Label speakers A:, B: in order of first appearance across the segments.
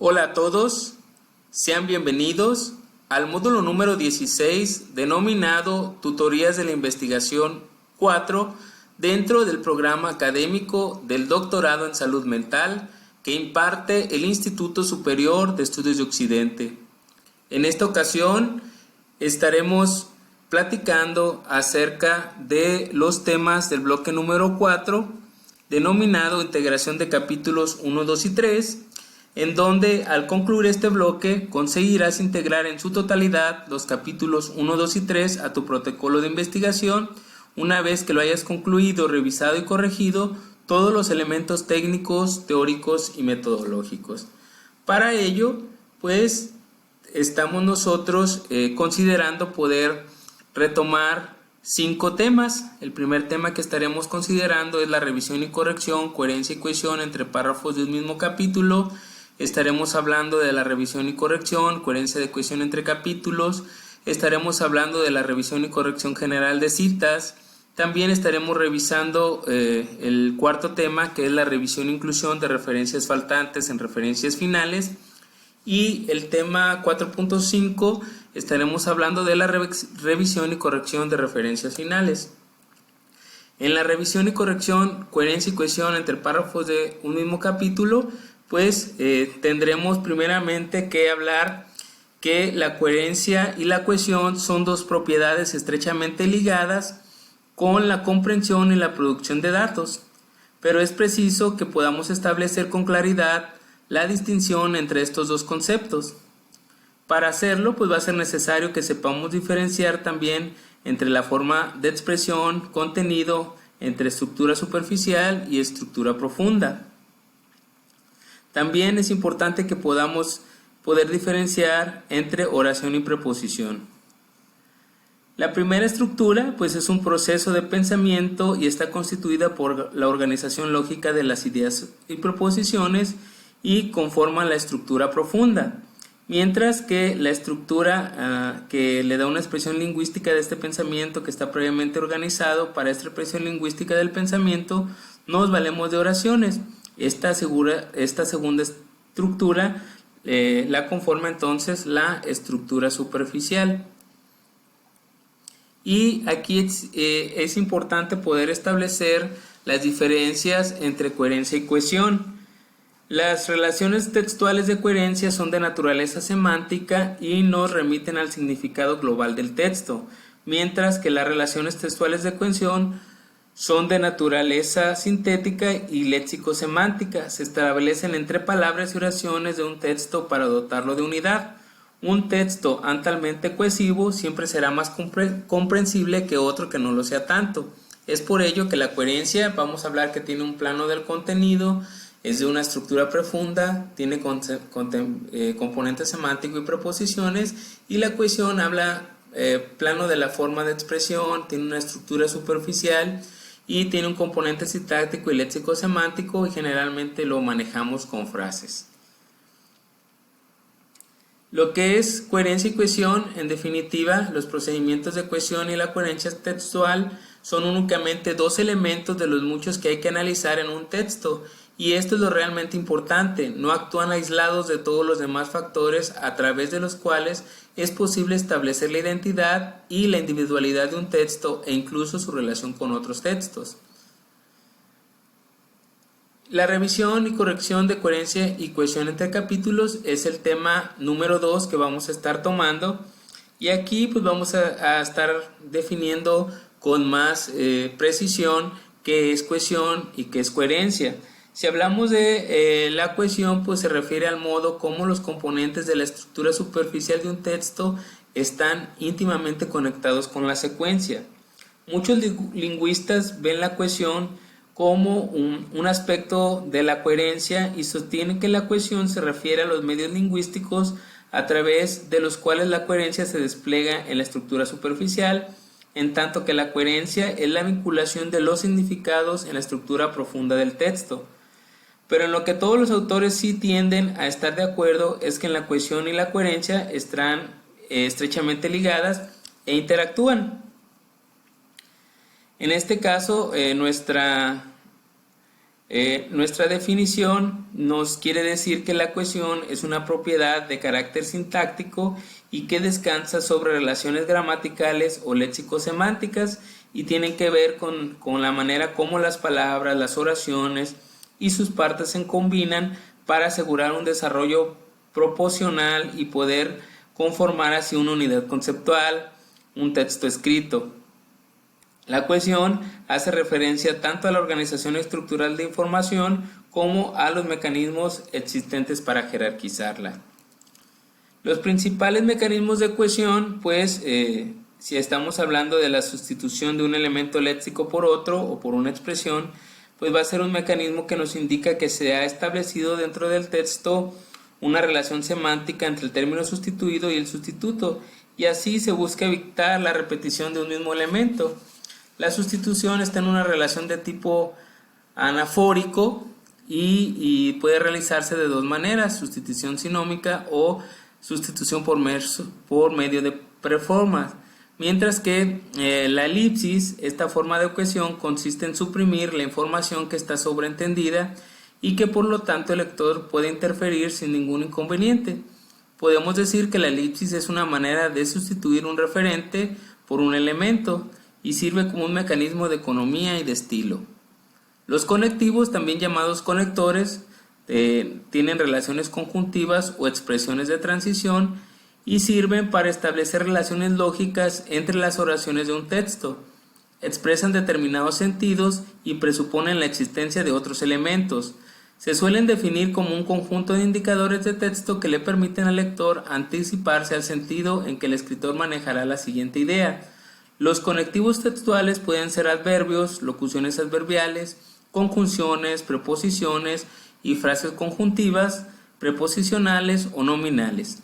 A: Hola a todos, sean bienvenidos al módulo número 16 denominado Tutorías de la Investigación 4 dentro del programa académico del Doctorado en Salud Mental que imparte el Instituto Superior de Estudios de Occidente. En esta ocasión estaremos platicando acerca de los temas del bloque número 4 denominado Integración de capítulos 1, 2 y 3, en donde al concluir este bloque conseguirás integrar en su totalidad los capítulos 1, 2 y 3 a tu protocolo de investigación una vez que lo hayas concluido, revisado y corregido todos los elementos técnicos, teóricos y metodológicos. Para ello, pues, estamos nosotros considerando poder retomar 5 temas. El primer tema que estaremos considerando es la revisión y corrección, coherencia y cohesión entre párrafos de un mismo capítulo. Estaremos hablando de la revisión y corrección, coherencia de cohesión entre capítulos. Estaremos hablando de la revisión y corrección general de citas. También estaremos revisando el cuarto tema, que es la revisión e inclusión de referencias faltantes en referencias finales. Y el tema 4.5 estaremos hablando de la revisión y corrección de referencias finales. En la revisión y corrección, coherencia y cohesión entre párrafos de un mismo capítulo, pues tendremos primeramente que hablar que la coherencia y la cohesión son dos propiedades estrechamente ligadas con la comprensión y la producción de datos, pero es preciso que podamos establecer con claridad la distinción entre estos dos conceptos. Para hacerlo, pues va a ser necesario que sepamos diferenciar también entre la forma de expresión, contenido, entre estructura superficial y estructura profunda. También es importante que podamos poder diferenciar entre oración y preposición. La primera estructura, pues, es un proceso de pensamiento y está constituida por la organización lógica de las ideas y proposiciones y conforman la estructura profunda, mientras que la estructura que le da una expresión lingüística de este pensamiento que está previamente organizado, para esta expresión lingüística del pensamiento nos valemos de oraciones. Esta segunda estructura la conforma entonces la estructura superficial. Y aquí es importante poder establecer las diferencias entre coherencia y cohesión. Las relaciones textuales de coherencia son de naturaleza semántica y nos remiten al significado global del texto, mientras que las relaciones textuales de cohesión son de naturaleza sintética y léxico-semántica. Se establecen entre palabras y oraciones de un texto para dotarlo de unidad. Un texto altamente cohesivo siempre será más comprensible que otro que no lo sea tanto. Es por ello que la coherencia, vamos a hablar que tiene un plano del contenido, es de una estructura profunda, tiene componentes semánticos y preposiciones, y la cohesión habla plano de la forma de expresión, tiene una estructura superficial y tiene un componente sintáctico y léxico semántico, y generalmente lo manejamos con frases. Lo que es coherencia y cohesión, en definitiva, los procedimientos de cohesión y la coherencia textual son únicamente dos elementos de los muchos que hay que analizar en un texto, y esto es lo realmente importante. No actúan aislados de todos los demás factores a través de los cuales es posible establecer la identidad y la individualidad de un texto e incluso su relación con otros textos. La revisión y corrección de coherencia y cohesión entre capítulos es el tema número 2 que vamos a estar tomando, y aquí pues vamos a estar definiendo con más precisión qué es cohesión y qué es coherencia. Si hablamos de la cohesión, pues se refiere al modo como los componentes de la estructura superficial de un texto están íntimamente conectados con la secuencia. Muchos lingüistas ven la cohesión como un aspecto de la coherencia y sostienen que la cohesión se refiere a los medios lingüísticos a través de los cuales la coherencia se despliega en la estructura superficial, en tanto que la coherencia es la vinculación de los significados en la estructura profunda del texto. Pero en lo que todos los autores sí tienden a estar de acuerdo es que en la cohesión y la coherencia están estrechamente ligadas e interactúan. En este caso, nuestra Nuestra definición nos quiere decir que la cohesión es una propiedad de carácter sintáctico y que descansa sobre relaciones gramaticales o léxico-semánticas y tienen que ver con la manera como las palabras, las oraciones y sus partes se combinan para asegurar un desarrollo proporcional y poder conformar así una unidad conceptual, un texto escrito. La cohesión hace referencia tanto a la organización estructural de información como a los mecanismos existentes para jerarquizarla. Los principales mecanismos de cohesión, pues, si estamos hablando de la sustitución de un elemento léxico por otro o por una expresión, pues va a ser un mecanismo que nos indica que se ha establecido dentro del texto una relación semántica entre el término sustituido y el sustituto, y así se busca evitar la repetición de un mismo elemento. La sustitución está en una relación de tipo anafórico y puede realizarse de dos maneras: sustitución sinómica o sustitución por medio de preformas. Mientras que la elipsis, esta forma de cohesión, consiste en suprimir la información que está sobreentendida y que por lo tanto el lector puede interferir sin ningún inconveniente. Podemos decir que la elipsis es una manera de sustituir un referente por un elemento y sirve como un mecanismo de economía y de estilo. Los conectivos, también llamados conectores, tienen relaciones conjuntivas o expresiones de transición y sirven para establecer relaciones lógicas entre las oraciones de un texto. Expresan determinados sentidos y presuponen la existencia de otros elementos. Se suelen definir como un conjunto de indicadores de texto que le permiten al lector anticiparse al sentido en que el escritor manejará la siguiente idea. Los conectivos textuales pueden ser adverbios, locuciones adverbiales, conjunciones, preposiciones y frases conjuntivas, preposicionales o nominales.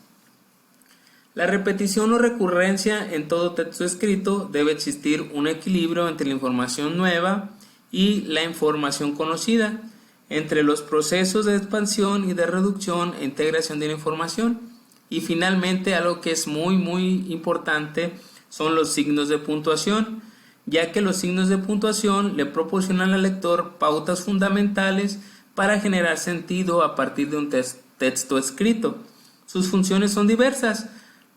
A: La repetición o recurrencia en todo texto escrito debe existir un equilibrio entre la información nueva y la información conocida, entre los procesos de expansión y de reducción e integración de la información. Y finalmente, algo que es muy importante son los signos de puntuación, ya que los signos de puntuación le proporcionan al lector pautas fundamentales para generar sentido a partir de un texto escrito. Sus funciones son diversas.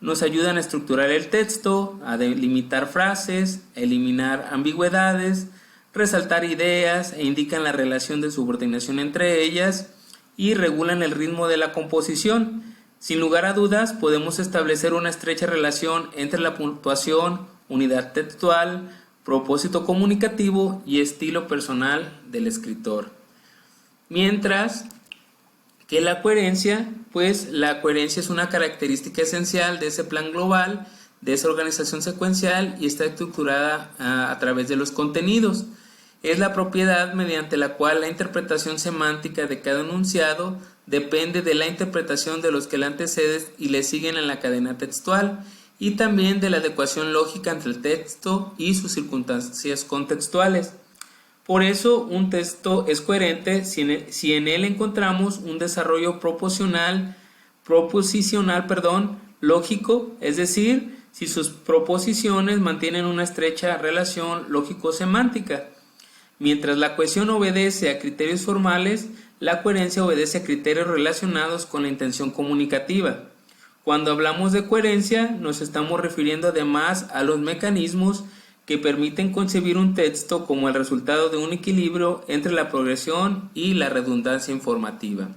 A: Nos ayudan a estructurar el texto, a delimitar frases, a eliminar ambigüedades, resaltar ideas e indican la relación de subordinación entre ellas y regulan el ritmo de la composición. Sin lugar a dudas, podemos establecer una estrecha relación entre la puntuación, unidad textual, propósito comunicativo y estilo personal del escritor. Mientras que la coherencia, pues la coherencia es una característica esencial de ese plan global, de esa organización secuencial y está estructurada a través de los contenidos. Es la propiedad mediante la cual la interpretación semántica de cada enunciado depende de la interpretación de los que le anteceden y le siguen en la cadena textual y también de la adecuación lógica entre el texto y sus circunstancias contextuales. Por eso un texto es coherente si en él encontramos un desarrollo proposicional, lógico, es decir, si sus proposiciones mantienen una estrecha relación lógico-semántica. Mientras la cohesión obedece a criterios formales, la coherencia obedece a criterios relacionados con la intención comunicativa. Cuando hablamos de coherencia, nos estamos refiriendo además a los mecanismos que permiten concebir un texto como el resultado de un equilibrio entre la progresión y la redundancia informativa.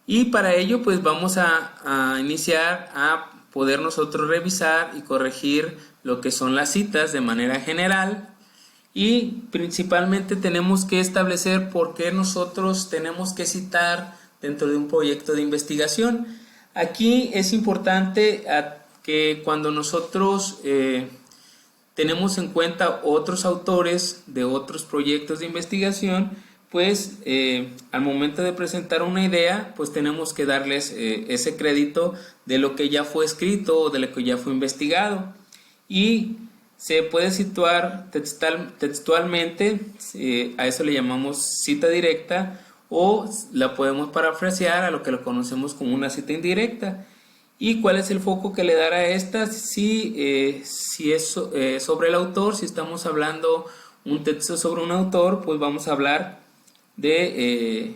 A: Y para ello pues vamos a iniciar a poder nosotros revisar y corregir lo que son las citas de manera general y principalmente tenemos que establecer por qué nosotros tenemos que citar dentro de un proyecto de investigación. Aquí es importante que cuando nosotros tenemos en cuenta otros autores de otros proyectos de investigación, pues al momento de presentar una idea, pues tenemos que darles ese crédito de lo que ya fue escrito o de lo que ya fue investigado. Y se puede situar textualmente, a eso le llamamos cita directa, o la podemos parafrasear a lo que lo conocemos como una cita indirecta. ¿Y cuál es el foco que le dará a esta? Si es sobre el autor, si estamos hablando un texto sobre un autor, pues vamos a hablar de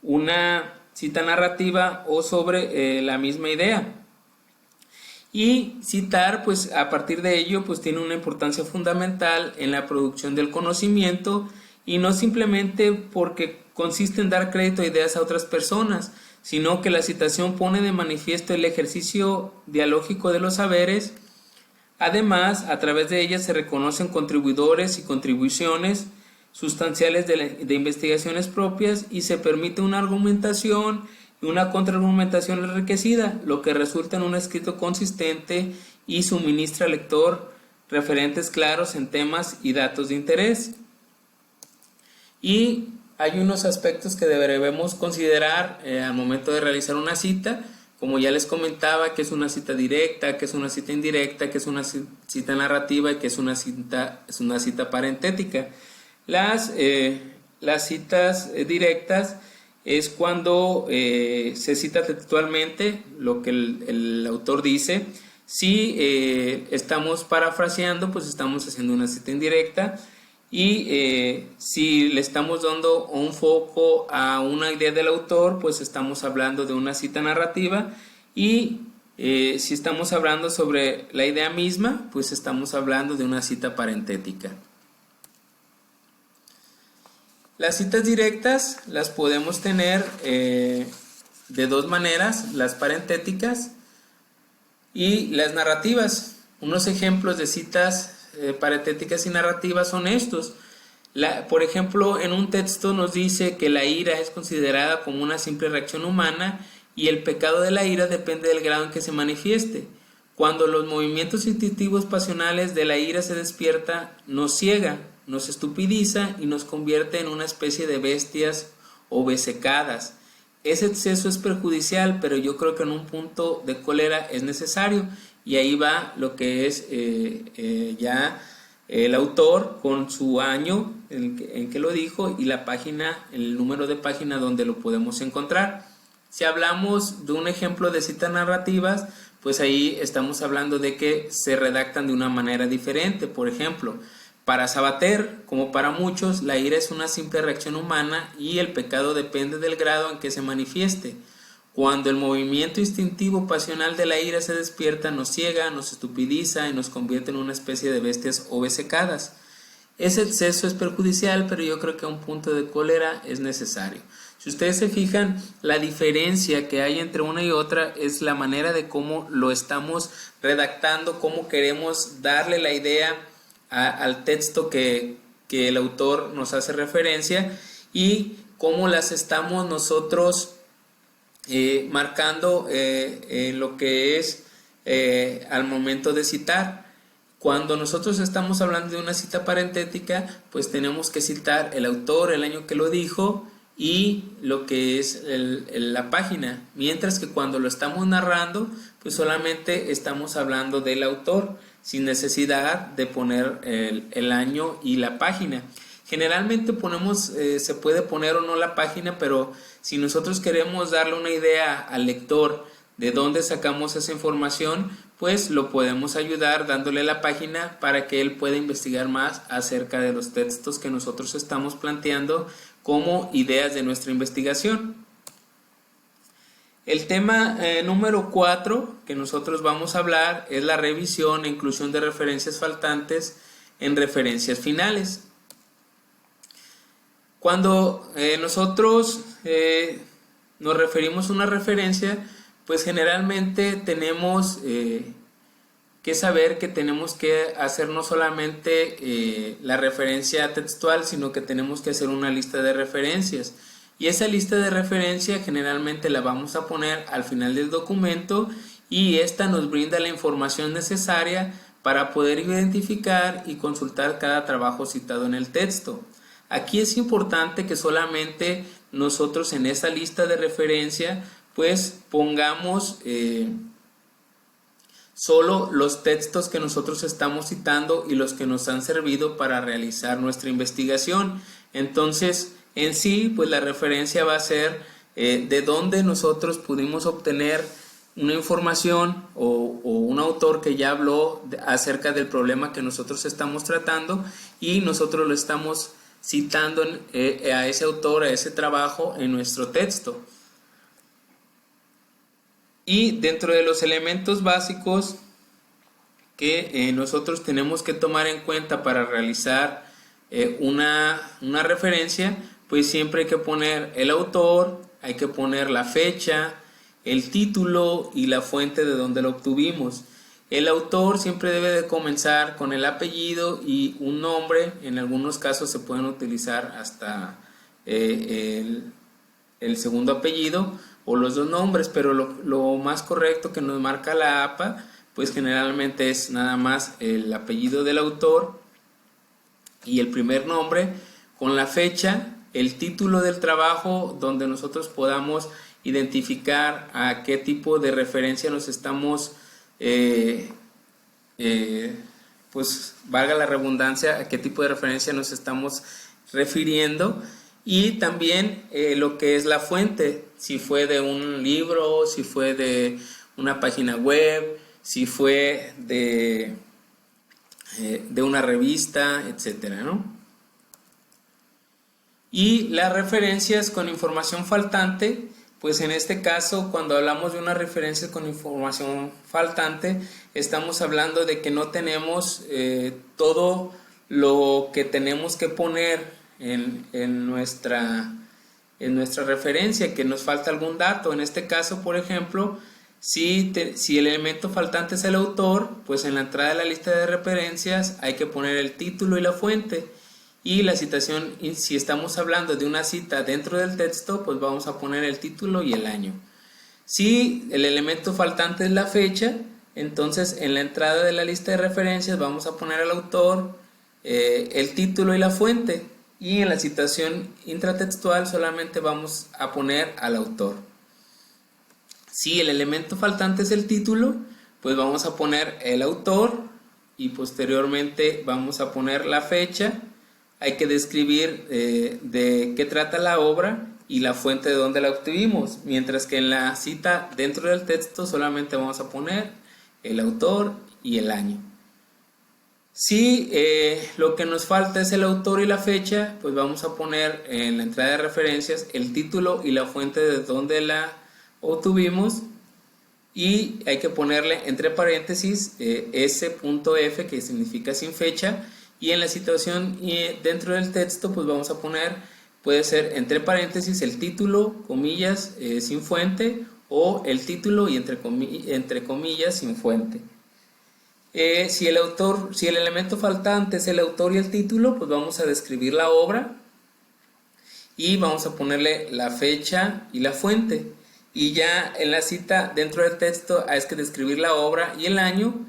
A: una cita narrativa o sobre la misma idea. Y citar, pues a partir de ello, pues tiene una importancia fundamental en la producción del conocimiento, y no simplemente porque consiste en dar crédito a ideas a otras personas, sino que la citación pone de manifiesto el ejercicio dialógico de los saberes. Además, a través de ella se reconocen contribuidores y contribuciones sustanciales de investigaciones propias, y se permite una argumentación y una contraargumentación enriquecida, lo que resulta en un escrito consistente y suministra al lector referentes claros en temas y datos de interés. Y hay unos aspectos que debemos considerar al momento de realizar una cita, como ya les comentaba, que es una cita directa, que es una cita indirecta, que es una cita narrativa y que es una cita parentética. Las citas directas es cuando se cita textualmente lo que el autor dice. Si estamos parafraseando, pues estamos haciendo una cita indirecta. Y si le estamos dando un foco a una idea del autor, pues estamos hablando de una cita narrativa. Y si estamos hablando sobre la idea misma, pues estamos hablando de una cita parentética. Las citas directas las podemos tener de dos maneras: las parentéticas y las narrativas. Unos ejemplos de citas parentéticas y narrativas son estos. Por ejemplo, en un texto nos dice que la ira es considerada como una simple reacción humana y el pecado de la ira depende del grado en que se manifieste. Cuando los movimientos instintivos pasionales de la ira se despierta, nos ciega, nos estupidiza y nos convierte en una especie de bestias obcecadas. Ese exceso es perjudicial, pero yo creo que en un punto de cólera es necesario. Y ahí va lo que es ya el autor con su año en que lo dijo y la página, el número de página donde lo podemos encontrar. Si hablamos de un ejemplo de citas narrativas, pues ahí estamos hablando de que se redactan de una manera diferente. Por ejemplo, para Sabater, como para muchos, la ira es una simple reacción humana y el pecado depende del grado en que se manifieste. Cuando el movimiento instintivo pasional de la ira se despierta, nos ciega, nos estupidiza y nos convierte en una especie de bestias obcecadas. Ese exceso es perjudicial, pero yo creo que a un punto de cólera es necesario. Si ustedes se fijan, la diferencia que hay entre una y otra es la manera de cómo lo estamos redactando, cómo queremos darle la idea al texto que el autor nos hace referencia y cómo las estamos nosotros marcando lo que es al momento de citar. Cuando nosotros estamos hablando de una cita parentética, pues tenemos que citar el autor, el año que lo dijo y lo que es la página, mientras que cuando lo estamos narrando, pues solamente estamos hablando del autor sin necesidad de poner el año y la página. Generalmente se puede poner o no la página, pero si nosotros queremos darle una idea al lector de dónde sacamos esa información, pues lo podemos ayudar dándole la página para que él pueda investigar más acerca de los textos que nosotros estamos planteando como ideas de nuestra investigación. El tema número 4 que nosotros vamos a hablar es la revisión e inclusión de referencias faltantes en referencias finales. Cuando nosotros nos referimos a una referencia, pues generalmente tenemos que saber que tenemos que hacer no solamente la referencia textual, sino que tenemos que hacer una lista de referencias. Y esa lista de referencia generalmente la vamos a poner al final del documento y esta nos brinda la información necesaria para poder identificar y consultar cada trabajo citado en el texto. Aquí es importante que solamente nosotros en esa lista de referencia pues pongamos solo los textos que nosotros estamos citando y los que nos han servido para realizar nuestra investigación. Entonces, en sí, pues la referencia va a ser de dónde nosotros pudimos obtener una información o un autor que ya habló acerca del problema que nosotros estamos tratando y nosotros lo estamos citando a ese autor, a ese trabajo en nuestro texto. Y dentro de los elementos básicos que nosotros tenemos que tomar en cuenta para realizar una referencia, pues siempre hay que poner el autor, hay que poner la fecha, el título y la fuente de donde lo obtuvimos. El autor siempre debe de comenzar con el apellido y un nombre. En algunos casos se pueden utilizar hasta el segundo apellido o los dos nombres, pero lo más correcto que nos marca la APA, pues generalmente es nada más el apellido del autor y el primer nombre con la fecha, el título del trabajo, donde nosotros podamos identificar a qué tipo de referencia nos estamos, pues valga la redundancia, a qué tipo de referencia nos estamos refiriendo, y también lo que es la fuente, si fue de un libro, si fue de una página web, si fue de una revista, etcétera, ¿no? Y las referencias con información faltante, pues en este caso, cuando hablamos de una referencia con información faltante, estamos hablando de que no tenemos todo lo que tenemos que poner en nuestra referencia, que nos falta algún dato. En este caso, por ejemplo, si el elemento faltante es el autor, pues en la entrada de la lista de referencias hay que poner el título y la fuente. Y la citación, si estamos hablando de una cita dentro del texto, pues vamos a poner el título y el año. Si el elemento faltante es la fecha, entonces en la entrada de la lista de referencias vamos a poner al autor, el título y la fuente. Y en la citación intratextual solamente vamos a poner al autor. Si el elemento faltante es el título, pues vamos a poner el autor y posteriormente vamos a poner la fecha. Hay que describir de qué trata la obra y la fuente de donde la obtuvimos, mientras que en la cita dentro del texto solamente vamos a poner el autor y el año. Si lo que nos falta es el autor y la fecha, pues vamos a poner en la entrada de referencias el título y la fuente de donde la obtuvimos, y hay que ponerle entre paréntesis S.F, que significa sin fecha. Y en la situación dentro del texto, pues vamos a poner, puede ser entre paréntesis el título, comillas, sin fuente, o el título y entre comillas sin fuente. Si el elemento faltante es el autor y el título, pues vamos a describir la obra y vamos a ponerle la fecha y la fuente. Y ya en la cita dentro del texto hay que describir la obra y el año.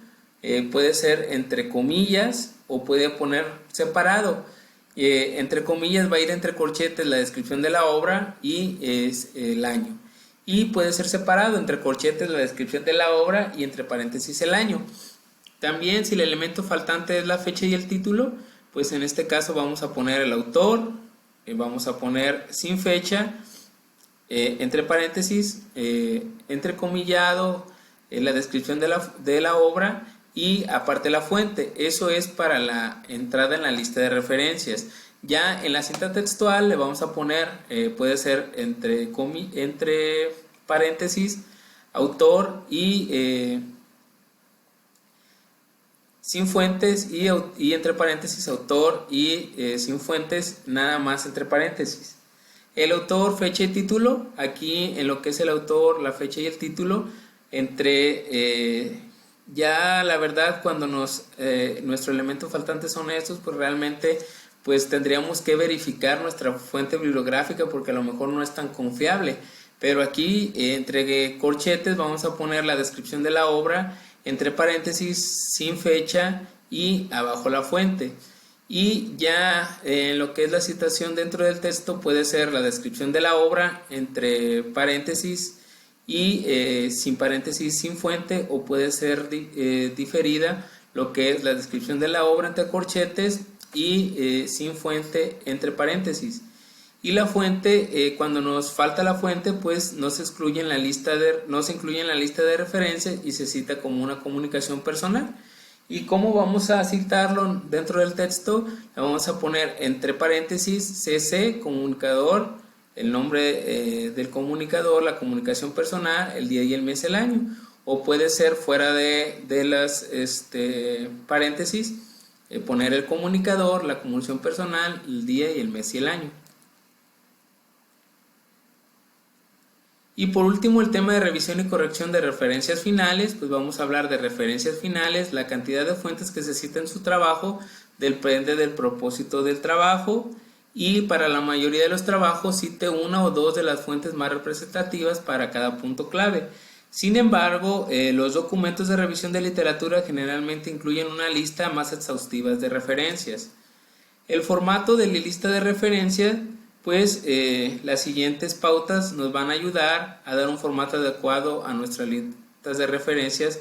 A: Puede ser entre comillas o puede poner separado. Entre comillas va a ir entre corchetes la descripción de la obra y es el año. Y puede ser separado entre corchetes la descripción de la obra y entre paréntesis el año. También, si el elemento faltante es la fecha y el título, pues en este caso vamos a poner el autor, vamos a poner sin fecha, entre paréntesis, entrecomillado, la descripción de la obra y aparte la fuente. Eso es para la entrada en la lista de referencias. Ya en la cinta textual le vamos a poner, puede ser entre paréntesis, autor y sin fuentes, y entre paréntesis autor y sin fuentes, nada más entre paréntesis. El autor, fecha y título, aquí en lo que es el autor, la fecha y el título, ya la verdad cuando nuestro elemento faltante son estos, pues realmente pues tendríamos que verificar nuestra fuente bibliográfica porque a lo mejor no es tan confiable. Pero aquí entre corchetes vamos a poner la descripción de la obra, entre paréntesis sin fecha y abajo la fuente. Y ya en lo que es la citación dentro del texto puede ser la descripción de la obra entre paréntesis y sin paréntesis sin fuente, o puede ser diferida lo que es la descripción de la obra entre corchetes y sin fuente entre paréntesis. y la fuente, cuando nos falta la fuente, pues no se incluye en la lista de referencia y se cita como una comunicación personal. ¿Y cómo vamos a citarlo dentro del texto? Le vamos a poner entre paréntesis CC, comunicador, el nombre del comunicador, la comunicación personal, el día y el mes, el año. O puede ser fuera de las paréntesis, poner el comunicador, la comunicación personal, el día y el mes y el año. Y por último, el tema de revisión y corrección de referencias finales, pues vamos a hablar de referencias finales, la cantidad de fuentes que se cita en su trabajo, depende del propósito del trabajo, y para la mayoría de los trabajos cite una o dos de las fuentes más representativas para cada punto clave. Sin embargo, los documentos de revisión de literatura generalmente incluyen una lista más exhaustiva de referencias. El formato de la lista de referencias, pues las siguientes pautas nos van a ayudar a dar un formato adecuado a nuestras listas de referencias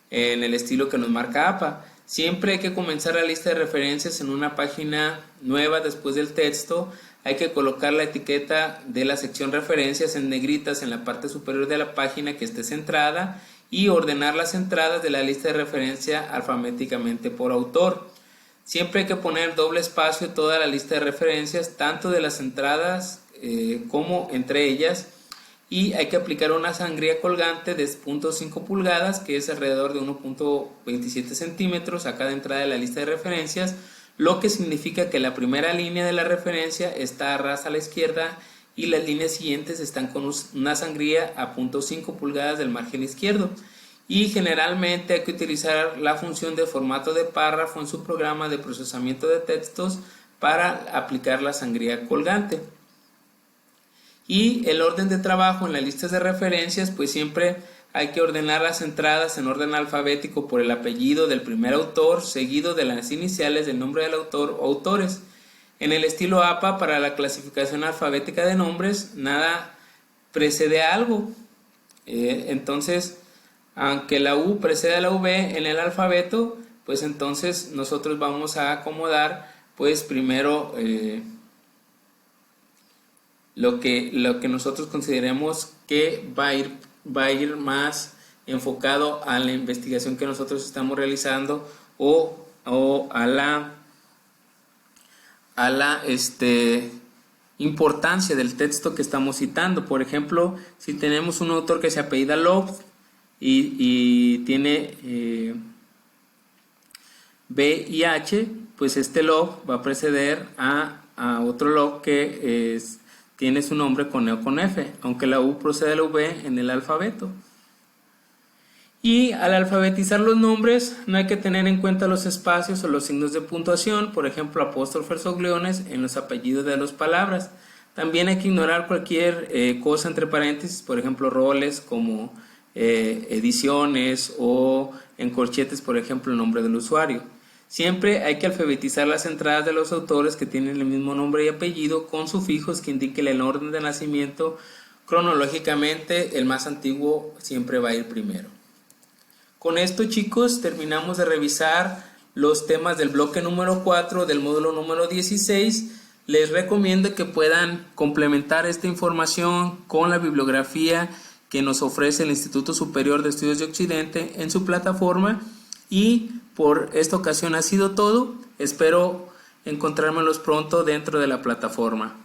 A: en el estilo que nos marca APA. Siempre hay que comenzar la lista de referencias en una página nueva después del texto. Hay que colocar la etiqueta de la sección referencias en negritas en la parte superior de la página que esté centrada y ordenar las entradas de la lista de referencia alfabéticamente por autor. Siempre hay que poner doble espacio toda la lista de referencias, tanto de las entradas como entre ellas, y hay que aplicar una sangría colgante de 0.5 pulgadas, que es alrededor de 1.27 centímetros a cada entrada de la lista de referencias, lo que significa que la primera línea de la referencia está a ras a la izquierda y las líneas siguientes están con una sangría a 0.5 pulgadas del margen izquierdo. Y generalmente hay que utilizar la función de formato de párrafo en su programa de procesamiento de textos para aplicar la sangría colgante. Y el orden de trabajo en las listas de referencias, pues siempre hay que ordenar las entradas en orden alfabético por el apellido del primer autor, seguido de las iniciales del nombre del autor o autores. En el estilo APA, para la clasificación alfabética de nombres, nada precede a algo. Entonces, aunque la U precede a la V en el alfabeto, pues entonces nosotros vamos a acomodar, pues primero lo que nosotros consideremos que va a ir más enfocado a la investigación que nosotros estamos realizando o a la importancia del texto que estamos citando. Por ejemplo, si tenemos un autor que se apellida Love y tiene B y H, pues este Love va a preceder a otro Love que tiene su nombre con E o con F, aunque la U procede a la V en el alfabeto. Y al alfabetizar los nombres no hay que tener en cuenta los espacios o los signos de puntuación, por ejemplo apóstrofes o gliones en los apellidos de las palabras. También hay que ignorar cualquier cosa entre paréntesis, por ejemplo roles como ediciones o en corchetes, por ejemplo el nombre del usuario. Siempre hay que alfabetizar las entradas de los autores que tienen el mismo nombre y apellido con sufijos que indiquen el orden de nacimiento. Cronológicamente el más antiguo siempre va a ir primero. Con esto, chicos, terminamos de revisar los temas del bloque número 4 del módulo número 16. Les recomiendo que puedan complementar esta información con la bibliografía que nos ofrece el Instituto Superior de Estudios de Occidente en su plataforma. Y por esta ocasión ha sido todo. Espero encontrármelos pronto dentro de la plataforma.